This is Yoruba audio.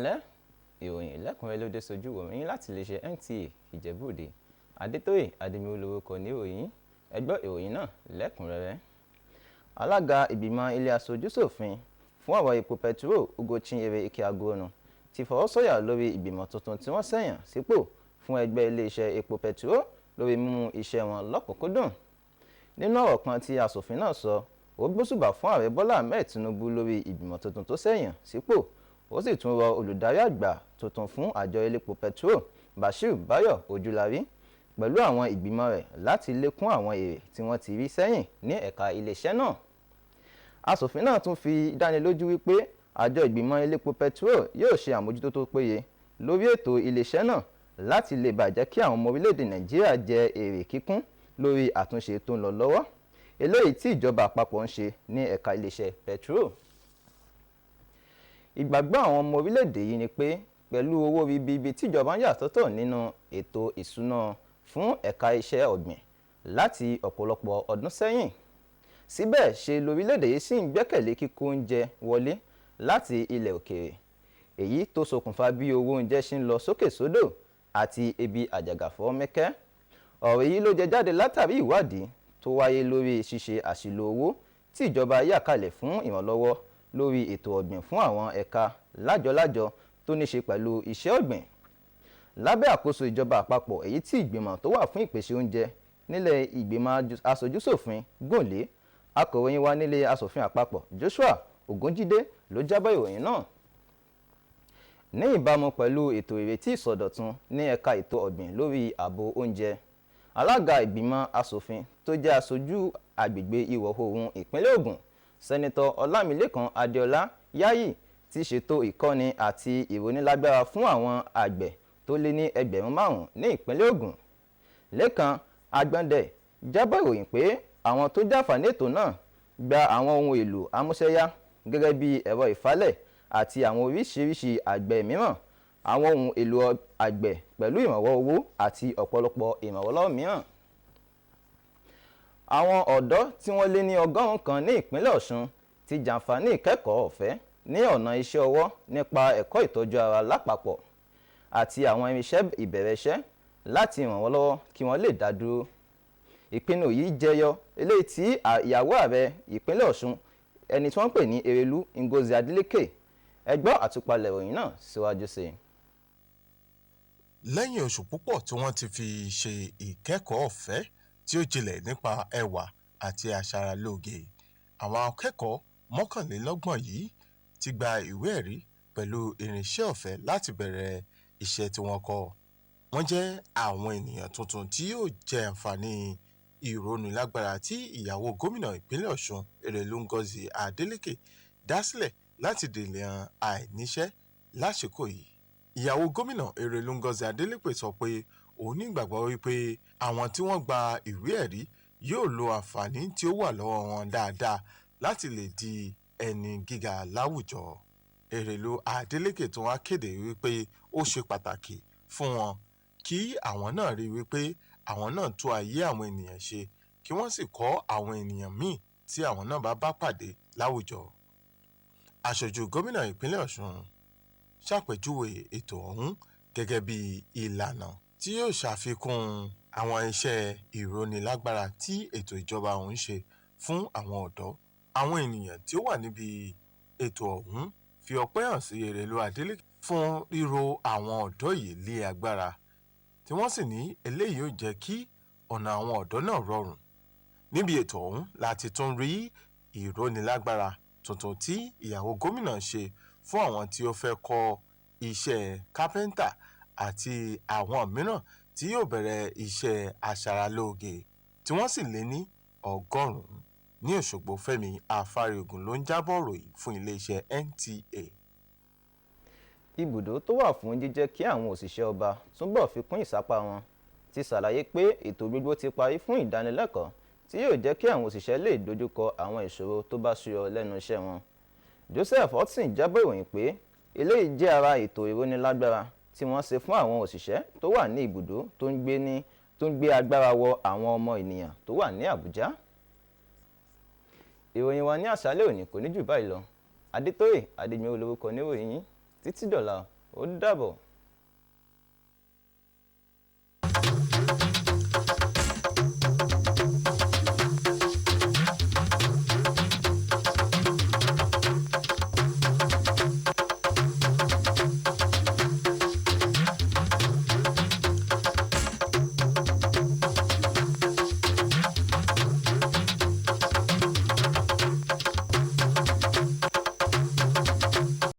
ẹ̀kálẹ́ ìròyìn lẹ́kùnrẹ́rẹ́ ló dé sójú ìròyìn láti iléeṣẹ́ NTA Ìjẹ̀bú-Òde. Adétóyè Adémi olórúkọ ní ìròyìn. Ẹ gbọ́ ìròyìn náà lẹ́kùnrẹ́rẹ́. Alága ìgbìmọ̀ ilé aṣojú-ṣòfin fún ọ̀rọ̀ epo pẹtiró Ugochinyere Ikeagonu ti fọwọ́ sọ̀yà lórí ìgbìmọ̀ tuntun tí wọ́n ṣẹ̀yàn sípò fún ẹgbẹ́ iléeṣẹ́ epo pẹtiró lórí mímú iṣẹ́ wọn lọ́kùnkúndùn. Nínú ọ̀rọ̀ kan tí aṣòfin náà sọ, ó gbóṣùbà fún ààrẹ Bọ́lá Ahmed Tinubu lórí ìgbìmọ̀ tuntun tó ṣẹ̀yàn sípò. Ó sì tún rọ olùdarí àgbà tuntun fún àjọ elépo pẹtiró Bashir Bayo Ojúlárí pẹ̀lú àwọn ìgbìmọ̀ rẹ̀ láti lékún àwọn èrè tí wọ́n ti rí sẹ́yìn ní ẹ̀ka iléeṣẹ́ náà. Aṣòfin náà tún fi dánilójú wípé àjọ ìgbìmọ̀ elépo pẹtiró yóò ṣe àmójútó tó péye lórí ètò iléeṣẹ́ náà láti lè bàjẹ́ kí àwọn ọmọ orílẹ̀-èdè Nàìjíríà jẹ èrè kíkún lórí àtúnṣe tó ń lọ lọ́wọ́ eléyìí tí ìjọba àpapọ̀ ń ṣe ní ẹ̀ka iléeṣẹ́ pẹtiró. Ìgbàgbọ́ àwọn ọmọ orílẹ̀-èdè yìí ni pé pẹ̀lú owó ribiribi tíjọba ń yà sọ́tọ̀ nínú ètò ìṣúná fún ẹ̀ka iṣẹ́ ọ̀gbìn láti ọ̀pọ̀lọpọ̀ ọdún sẹ́yìn, síbẹ̀ ṣe lórílẹ̀-èdè yìí sì ń gbẹ́kẹ̀lé kíkó oúnjẹ wọlé láti ilẹ̀ òkèèrè, èyí tó ṣokùnfà bí owó oúnjẹ ṣe ń lọ sókè sódò àti ebi àjàgàfọ́ mẹ́kẹ́. Ọ̀rọ̀ yìí ló jẹ jáde látàrí ìwádìí tó wáyé lórí ṣíṣe àṣìlò owó tí ìjọba yà kalẹ̀ fún ìrànlọ́wọ́ lórí ètò ọ̀gbìn fún àwọn ẹ̀ka lájọ-lájọ tó ní ṣe pẹ̀lú iṣẹ́ ọ̀gbìn. Lábẹ́ àkóso ìjọba àpapọ̀ èyí tí ìgbìmọ̀ tó wà fún ìpèsè oúnjẹ nílé ìgbìmọ̀ aṣojú-ṣòfin gùn lé, akọ̀ròyìn wa nílé aṣòfin àpapọ̀ Joshua Ogunjide ló jábọ̀ ìròyìn náà. Ní ìbámu pẹ̀lú ètò ìrètí ìsọdọ̀tun ní ẹ̀ka ètò ọ̀gbìn lórí ààbò oúnjẹ, alága ìgbìmọ̀ aṣòfin tó jẹ́ aṣojú agbègbè ìwọ̀ oòrùn ìpínlẹ̀ Ògùn, Sẹ́nitọ̀ Ọlámilékan Adéọlá Yáyì ti ṣètò ìkọ́ni àti ìrónílágbára fún àwọn àgbẹ̀ tó lé ní 5,000 ní ìpínlẹ̀ Ògùn. Lékan Agbọ́ndẹ̀ jábọ̀ ìròyìn pé àwọn tó jàǹfààní ètò náà gba àwọn ohun èlò amúṣẹ́yá gẹ́gẹ́ bí ẹ̀rọ ìfálẹ̀ àti àwọn oríṣiríṣi àgbẹ̀ mìíràn, àwọn ohun èlò àgbẹ̀ pẹ̀lú ìrànwọ́ owó àti ọ̀pọ̀lọpọ̀ ìrànwọ́ mìíràn. Àwọn ọ̀dọ́ tí wọ́n lé ní 100 kan ní ìpínlẹ̀ Ọ̀ṣun ti jàǹfààní ìkẹ́kọ̀ọ́ ọ̀fẹ́ ní ọ̀nà iṣẹ́ ọwọ́ nípa ẹ̀kọ́ ìtọ́jú ara lápapọ̀ àti àwọn irinṣẹ́ ìbẹ̀rẹ̀ iṣẹ́ láti ràn wọ́n lọ́wọ́ kí wọ́n lè dá dúró. Ìpinnu yìí jẹyọ eléyìí tí ìyàwó ààrẹ ìpínlẹ̀ Ọ̀ṣun ẹni tí wọ́n ń pè ní Erelu Ngozi Adeleke. Ẹ gbọ́ àtúpalẹ̀ ìròyìn náà síwájú sí i. Lẹ́yìn oṣù púpọ̀ tí wọ́n ti fi ṣe ìkẹ́kọ̀ọ́ ọ̀fẹ́ tí ó jinlẹ̀ nípa ẹwà àti aṣaralóge, àwọn akẹ́kọ̀ọ́ 31 yìí ti gba ìwé ẹ̀rí pẹ̀lú irinṣẹ́ ọ̀fẹ́ láti bẹ̀rẹ̀ iṣẹ́ tí wọ́n kọ́. Wọ́n jẹ́ àwọn ènìyàn tuntun tí yóò jẹ àǹfààní ìrónilágbára tí ìyàwó gómìnà ìpínlẹ̀ Ọ̀ṣun Erelu Ngozi Adeleke dá sílẹ̀ láti dènà àìníṣẹ́ lásìkò yìí. Ìyàwó gómìnà Erelu Ngozi Adeleke sọ pé òun ní ìgbàgbọ́ wípé àwọn tí wọ́n gba ìwé ẹ̀rí yóò lo àǹfààní tí ó wà lọ́wọ́ wọn dáadáa láti lè di ẹni gíga láwùjọ. Erelu Adeleke tún wá kéde wípé ó ṣe pàtàkì fún wọn kí àwọn náà rí wípé àwọn náà tún ayé àwọn ènìyàn ṣe kí wọ́n sì kọ́ àwọn ènìyàn míì tí àwọn náà bá pàdé láwùjọ. Aṣojú gómìnà ìpínlẹ̀ Ọ̀ṣun ṣàpèjúwe ètò ọ̀hún gẹ́gẹ́ bí ìlànà tí yóò ṣàfikún àwọn iṣẹ́ ìrónilágbára tí ètò ìjọba ọ̀hún ṣe fún àwọn ọ̀dọ́. Àwọn ènìyàn tí ó wà níbi ètò ọ̀hún fi ọpẹ́ hàn sí Erelu Adeleke fún ríro àwọn ọ̀dọ́ yìí lé agbára, tí wọ́n sì ní eléyìí yóò jẹ́ kí ọ̀nà àwọn ọ̀dọ́ náà rọrùn. Níbi ètò ọ̀hún láti tún rí ìrónilágbára tuntun tí ìyàwó gómìnà ṣe fún àwọn tí ó fẹ́ kọ́ iṣẹ́ kápẹ́ńtà àti àwọn mìíràn tí yóò bẹ̀rẹ̀ iṣẹ́ aṣaralóge tí wọ́n sì lé ní 100. Ní Òṣogbo, Fẹ́mi Afáriogun ló ń jábọ̀ ròyìn fún iléeṣẹ́ NTA. Ibùdó tó wà fún jíjẹ́ kí àwọn òṣìṣẹ́ ọba túbọ̀ fi kún ìsápá wọn ti ṣàlàyé pé ètò gbogbo ti parí fún ìdánilẹ́kọ̀ọ́ tí yóò jẹ́ kí àwọn òṣìṣẹ́ lè dojúkọ àwọn ìṣòro tó bá ṣúyọ lẹ́nu iṣẹ́ wọn. Joseph Hudson jábọ̀ ìròyìn pé eléyìí jẹ́ ara ètò ìrónilágbára tí wọ́n ṣe fún àwọn òṣìṣẹ́ tó wà ní ibùdó tó ń gbé agbára wọ àwọn ọmọ ènìyàn tó wà ní Àbújá. Ìròyìn wa ní àṣálẹ́ òní kò ní jù báyìí lọ. Adétóyè Adémi olórúkọ níròyìn yín. Títí dọ̀la. ó dàbọ̀.